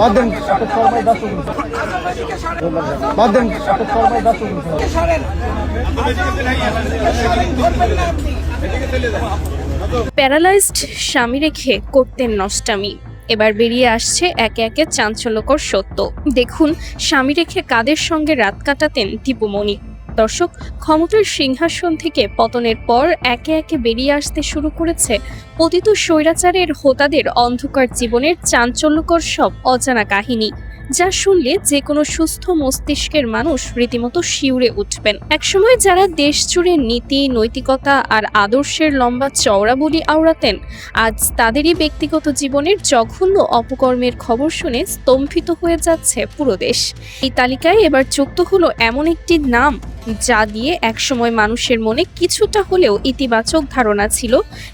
বাদ দেন আটক করবাই 10 বাদ দেন আটক করবাই 10 প্যারালাইজড স্বামী রেখে করতেন নষ্টামি। এবার বেরিয়ে আসছে একে একে চাঞ্চল্যকর সত্য। দেখুন স্বামী রেখে কাদের সঙ্গে রাত কাটাতেন দীপুমণি। দর্শক, ক্ষমতার সিংহাসন থেকে পতনের পর একে একে বেরিয়ে আসতে শুরু করেছে পতিত স্বৈরাচারের হোতাদের অন্ধকার জীবনের চাঞ্চল্যকর সব অজানা কাহিনী, যা শুনলে যে কোনো সুস্থ মস্তিষ্কের মানুষ রীতিমতো শিউরে উঠবেন। একসময় যারা দেশ জুড়ে নীতি, নৈতিকতা আর আদর্শের লম্বা চওড়া বলি আওড়াতেন, আজ তাদেরই ব্যক্তিগত জীবনের জঘন্য অপকর্মের খবর শুনে স্তম্ভিত হয়ে যাচ্ছে পুরো দেশ। এই তালিকায় এবার যুক্ত হলো এমন একটি নাম, যা দিয়ে একসময় মানুষের মনে কিছুটা হলেও ইতিবাচক ধারণা ছিল,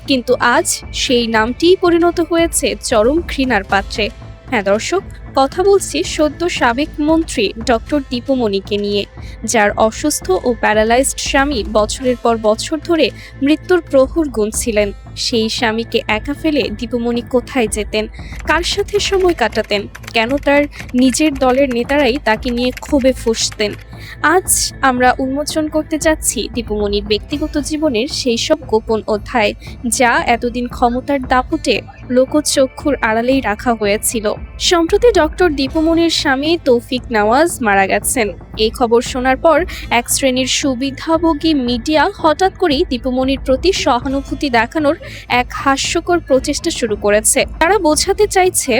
কিন্তু আজ সেই নামটিই পরিণত হয়েছে চরম ঘৃণার পাত্রে। হ্যাঁ দর্শক, কথা বলছি সদ্য সাবেক মন্ত্রী ডক্টর দীপুমণিকে নিয়ে, যার অসুস্থ ও প্যারালাইজড স্বামী বছরের পর বছর ধরে মৃত্যুর প্রহর গুনছিলেন। সেই স্বামীকে একা ফেলে দীপুমণি কোথায় যেতেন, কার সাথে সময় কাটাতেন, কেন তার নিজের দলের নেতারাই তাকে নিয়ে ক্ষোভে ফুঁসতেন? আজ আমরা উন্মোচন করতে যাচ্ছি দীপুমণির ব্যক্তিগত জীবনের সেই সব গোপন অধ্যায়, যা এতদিন ক্ষমতার দাপটে লোকচক্ষুর আড়ালেই রাখা হয়েছিল। সম্প্রতি ডক্টর দীপুমণির স্বামী তৌফিক নওয়াজ মারা গেছেন। এই খবর শোনার পর এক শ্রেণীর সুবিধাভোগী মিডিয়া হঠাৎ করেই দীপুমণির প্রতি সহানুভূতি দেখানোর এক হাস্যকর প্রচেষ্টা শুরু করেছে। তারা বোঝাতে চাইছে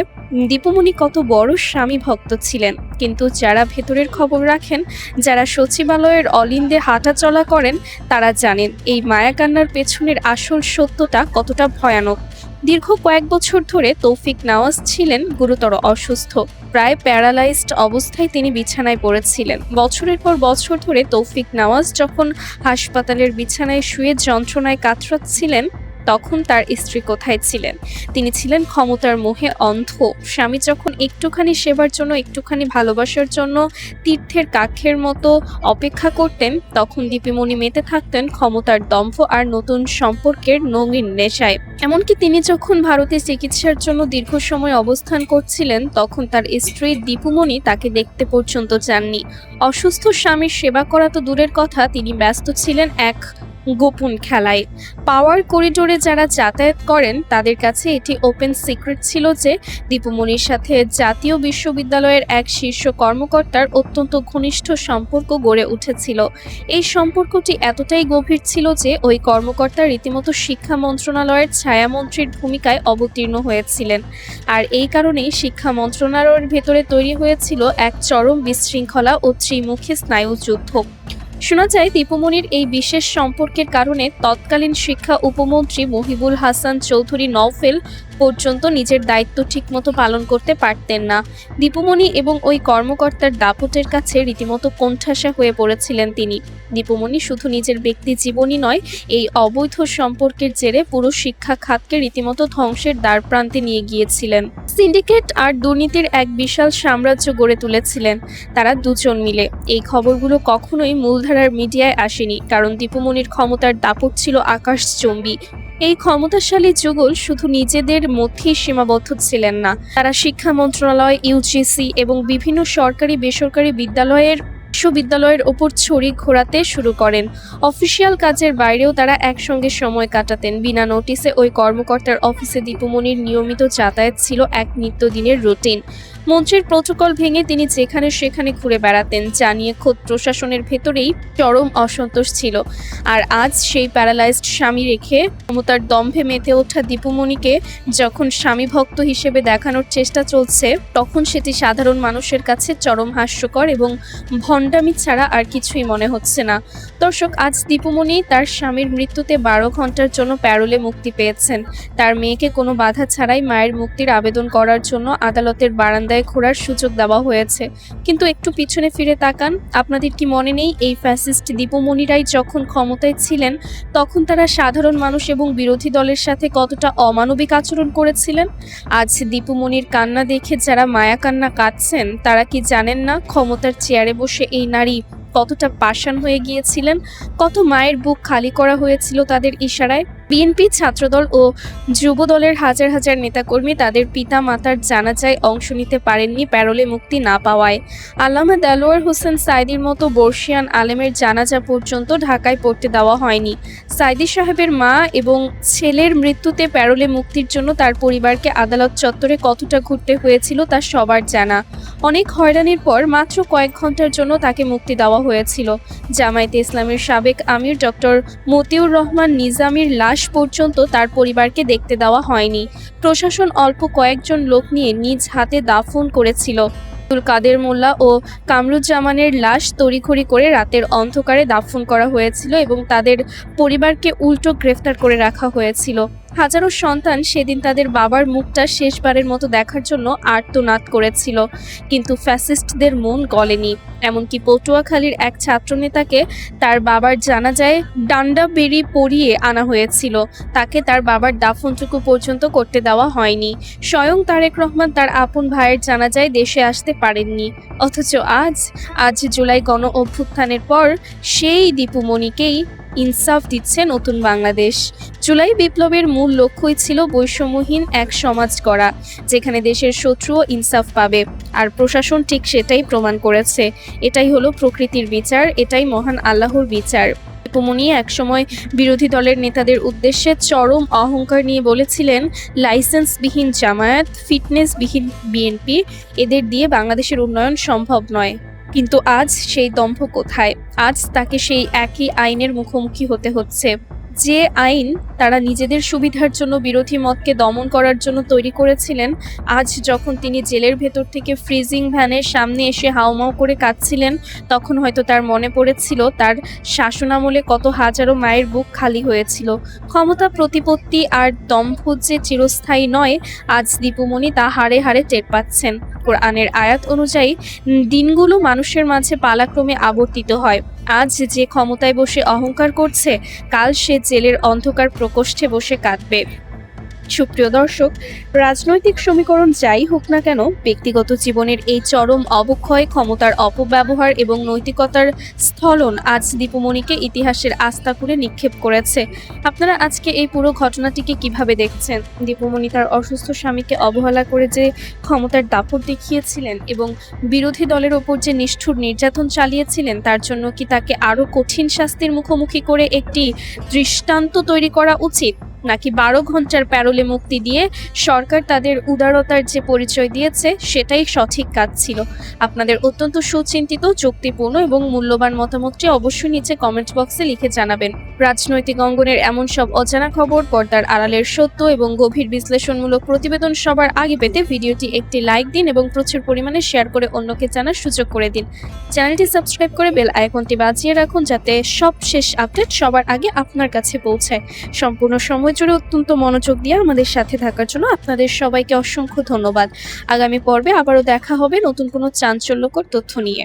দীপুমণি কত বড় স্বামী ভক্ত ছিলেন, কিন্তু যারা ভেতরের খবর রাখেন, যারা সচিবালয়ের অলিন্দে হাঁটাচলা করেন, তারা জানেন এই মায়াকান্নার পেছনের আসল সত্যটা কতটা ভয়ানক। দীর্ঘ কয়েক বছর ধরে তৌফিক নওয়াজ ছিলেন গুরুতর অসুস্থ। প্রায় প্যারালাইজড অবস্থায় তিনি বিছানায় পড়েছিলেন। বছরের পর বছর ধরে তৌফিক নওয়াজ যখন হাসপাতালের বিছানায় শুয়ে যন্ত্রণায় কাতরাচ্ছিলেন, তখন তার স্ত্রী কোথায় ছিলেন? তিনি ছিলেন ক্ষমতার মোহে অন্ধ। স্বামী যখন একটুখানি সেবার জন্য, একটুখানি ভালোবাসার জন্য তীর্থের কাক্ষের মতো অপেক্ষা করতেন, তখন দীপুমণি মেতে থাকতেন ক্ষমতার দম্ভ আর নতুন সম্পর্কের নঙিন নেশায়। এমনকি তিনি যখন ভারতে চিকিৎসার জন্য দীর্ঘ সময় অবস্থান করছিলেন, তখন তার স্ত্রী দীপুমণি তাকে দেখতে পর্যন্ত যাননি। অসুস্থ স্বামীর সেবা করা তো দূরের কথা, তিনি ব্যস্ত ছিলেন এক গোপন খেলায়। পাওয়ার করিডোরে যারা যাতায়াত করেন, তাদের কাছে এটি ওপেন সিক্রেট ছিল যে দীপুমণির সাথে জাতীয় বিশ্ববিদ্যালয়ের এক শীর্ষ কর্মকর্তার অত্যন্ত ঘনিষ্ঠ সম্পর্ক গড়ে উঠেছিল। এই সম্পর্কটি এতটাই গভীর ছিল যে ওই কর্মকর্তা রীতিমতো শিক্ষা মন্ত্রণালয়ের ছায়ামন্ত্রীর ভূমিকায় অবতীর্ণ হয়েছিলেন। আর এই কারণেই শিক্ষা মন্ত্রণালয়ের ভেতরে তৈরি হয়েছিল এক চরম বিশৃঙ্খলা ও ত্রিমুখী স্নায়ুযুদ্ধ। শোনা যায় দীপুমণির এই বিশেষ সম্পর্কের কারণে তৎকালীন শিক্ষা উপমন্ত্রী মহিবুল হাসান চৌধুরী নওফেল পর্যন্ত নিজের দায়িত্ব ঠিকমতো পালন করতে পারতেন না। দীপুমণি এবং ওই কর্মকর্তার দাপটের কাছে রীতিমতো কোণঠাসা হয়ে পড়েছিলেন তিনি। দীপুমণি শুধু নিজের ব্যক্তি জীবনই নয়, এই অবৈধ সম্পর্কের জেরে পুরো শিক্ষা খাতকে রীতিমতো ধ্বংসের দ্বারপ্রান্তে নিয়ে গিয়েছিলেন। সিন্ডিকেট আর দুর্নীতির এক বিশাল সাম্রাজ্য গড়ে তুলেছিলেন তারা দুজন মিলে। এই খবরগুলো কখনোই মূলধারার মিডিয়ায় আসেনি, কারণ দীপুমণির ক্ষমতার দাপট ছিল আকাশচুম্বী। এই ক্ষমতাশালী যুগল শুধু নিজেদের মধ্যেই সীমাবদ্ধ ছিলেন না, তারা শিক্ষা মন্ত্রণালয়, ইউজিসি এবং বিভিন্ন সরকারি বেসরকারি বিশ্ববিদ্যালয়ের ওপর ছড়ি ঘোরাতে শুরু করেন। অফিসিয়াল কাজের বাইরেও তারা একসঙ্গে সময় কাটাতেন। বিনা নোটিসে ওই কর্মকর্তার অফিসে দীপুমণির নিয়মিত যাতায়াত ছিল এক নিত্যদিনের রুটিন। মন্ত্রীর প্রোটোকল ভেঙে তিনি যেখানে সেখানে ঘুরে বেড়াতেন, যা নিয়ে খোদ প্রশাসনের ভেতরেই চরম অসন্তোষ ছিল। আর আজ সেই প্যারালাইজড স্বামী রেখে ক্ষমতার দম্ভে মেতে ওঠা দীপুমণিকে যখন স্বামী ভক্ত হিসেবে দেখানোর চেষ্টা চলছে, তখন সেটি সাধারণ মানুষের কাছে চরম হাস্যকর এবং ভণ্ডামি ছাড়া আর কিছুই মনে হচ্ছে না। দর্শক, আজ দীপুমণি তার স্বামীর মৃত্যুতে 12 ঘন্টার জন্য প্যারোলে মুক্তি পেয়েছেন। তার মেয়েকে কোনো বাধা ছাড়াই মায়ের মুক্তির আবেদন করার জন্য আদালতের বারান্দায় ঘোরার সুযোগ দেওয়া হয়েছে। কিন্তু একটু পিছনে ফিরে তাকান, আপনাদের কি মনে নেই এই ফ্যাসিস্ট দীপুমণিরাই যখন ক্ষমতায় ছিলেন, তখন তারা সাধারণ মানুষ এবং বিরোধী দলের সাথে কতটা অমানবিক আচরণ করেছিলেন? আজ দীপুমণির কান্না দেখে যারা মায়া কান্না কাঁদছেন, তারা কি জানেন না ক্ষমতার চেয়ারে বসে এই নারী কতটা পাষাণ হয়ে গিয়েছিলেন? কত মায়ের বুক খালি করা হয়েছিল তাদের ইশারায়? বিএনপি ছাত্রদল ও যুব দলের হাজার হাজার নেতাকর্মী তাদের পিতা মাতার জানাজায় অংশ নিতে পারেননি প্যারোলে মুক্তি না পাওয়ায়। আল্লামা দেলোয়ার হোসেন সাঈদীর মতো বর্ষিয়ান আলেমের জানাজা পর্যন্ত ঢাকায় পড়তে দেওয়া হয়নি। সাঈদী সাহেবের মা এবং ছেলের মৃত্যুতে প্যারোলে মুক্তির জন্য তার পরিবারকে আদালত চত্বরে কতটা ঘুরতে হয়েছিল তা সবার জানা। অনেক হয়রানির পর মাত্র কয়েক ঘন্টার জন্য তাকে মুক্তি দেওয়া হয়েছিল। জামায়াতে ইসলামের সাবেক আমির ডক্টর মতিউর রহমান নিজামীর লাশ পর্যন্ত তার পরিবারকে দেখতে দেওয়া হয়নি। প্রশাসন অল্প কয়েকজন লোক নিয়ে নিজ হাতে দাফন করেছিল। আব্দুল কাদের মোল্লা ও কামরুজ্জামানের লাশ তড়িঘড়ি করে রাতের অন্ধকারে দাফন করা হয়েছিল এবং তাদের পরিবারকে উল্টো গ্রেফতার করে রাখা হয়েছিল। হাজারো সন্তান সেদিন তাদের বাবার মুখটা শেষবারের মতো দেখার জন্য আর্তনাদ করেছিল, কিন্তু ফ্যাসিস্টদের মন গলেনি। এমনকি পটুয়াখালীর এক ছাত্রনেতাকে তার বাবার জানাজায় ডান্ডা বেরি পরিয়ে আনা হয়েছিল। তাকে তার বাবার দাফনটুকু পর্যন্ত করতে দেওয়া হয়নি। স্বয়ং তারেক রহমান তার আপন ভাইয়ের জানাজায় দেশে আসতে পারেননি। অথচ আজ জুলাই গণ অভ্যুত্থানের পর সেই দীপুমণিকেই ইনসাফ দিচ্ছে নতুন বাংলাদেশ। জুলাই বিপ্লবের মূল লক্ষ্যই ছিল বৈষম্যহীন এক সমাজ গড়া, যেখানে দেশের শত্রুও ইনসাফ পাবে। আর প্রশাসন ঠিক সেটাই প্রমাণ করেছে। এটাই হলো প্রকৃতির বিচার, এটাই মহান আল্লাহর বিচার। দীপুমণি একসময় বিরোধী দলের নেতাদের উদ্দেশ্যে চরম অহংকার নিয়ে বলেছিলেন, লাইসেন্সবিহীন জামায়াত, ফিটনেসবিহীন বিএনপি, এদের দিয়ে বাংলাদেশের উন্নয়ন সম্ভব নয়। কিন্তু আজ সেই দম্ভ কোথায়? আজ তাকে সেই একই আইনের মুখোমুখি হতে হচ্ছে। যে আইন তারা নিজেদের সুবিধার জন্য বিরোধী মতকে দমন করার জন্য তৈরি করেছিলেন, আজ যখন তিনি জেলের ভেতর থেকে ফ্রিজিং ভ্যানের সামনে এসে হাউমাউ করে কাঁদছিলেন, তখন হয়তো তার মনে পড়েছিল তার শাসনামলে কত হাজারো মায়ের বুক খালি হয়েছিল। ক্ষমতা, প্রতিপত্তি আর দম্ভ যে চিরস্থায়ী নয়, আজ দীপুমণি তা হাড়ে হাড়ে টের পাচ্ছেন। কোরআনের আয়াত অনুযায়ী দিনগুলো মানুষের মাঝে পালাক্রমে আবর্তিত হয়। আজ যে ক্ষমতায় বসে অহংকার করছে, কাল সে জেলের অন্ধকার প্রকোষ্ঠে বসে কাঁদবে। সুপ্রিয় দর্শক, রাজনৈতিক সমীকরণ যাই হোক না কেন, ব্যক্তিগত জীবনের এই চরম অবক্ষয়, ক্ষমতার অপব্যবহার এবং নৈতিকতার স্থলন আজ দীপুমণিকে ইতিহাসের আস্তাকুড়ে নিক্ষেপ করেছে। আপনারা আজকে এই পুরো ঘটনাটিকে কিভাবে দেখছেন? দীপুমণি তার অসুস্থ স্বামীকে অবহেলা করে যে ক্ষমতার দাপট দেখিয়েছিলেন এবং বিরোধী দলের ওপর যে নিষ্ঠুর নির্যাতন চালিয়েছিলেন, তার জন্য কি তাকে আরও কঠিন শাস্তির মুখোমুখি করে একটি দৃষ্টান্ত তৈরি করা উচিত, নাকি 12 ঘন্টার প্যারোলে মুক্তি দিয়ে সরকার তাদের উদারতার যে পরিচয় দিয়েছে সেটাই সঠিক কাজ ছিল? আপনাদের অত্যন্ত সুচিন্তিত, যুক্তিপূর্ণ এবং মূল্যবান মতামতটি অবশ্যই নিচে কমেন্ট বক্সে লিখে জানাবেন। রাজনৈতিক অঙ্গনের এমন সব অজানা খবর, পর্দার আড়ালের সত্য এবং গভীর বিশ্লেষণমূলক প্রতিবেদন সবার আগে পেতে ভিডিওটি একটি লাইক দিন এবং প্রচুর পরিমাণে শেয়ার করে অন্যকে জানার সুযোগ করে দিন। চ্যানেলটি সাবস্ক্রাইব করে বেল আইকনটি বাজিয়ে রাখুন, যাতে সব শেষ আপডেট সবার আগে আপনার কাছে পৌঁছায়। সম্পূর্ণ সময় জুড়ে অত্যন্ত মনোযোগ দিয়ে আমাদের সাথে থাকার জন্য আপনাদের সবাইকে অসংখ্য ধন্যবাদ। আগামী পর্বে আবারও দেখা হবে নতুন কোনো চাঞ্চল্যকর তথ্য নিয়ে।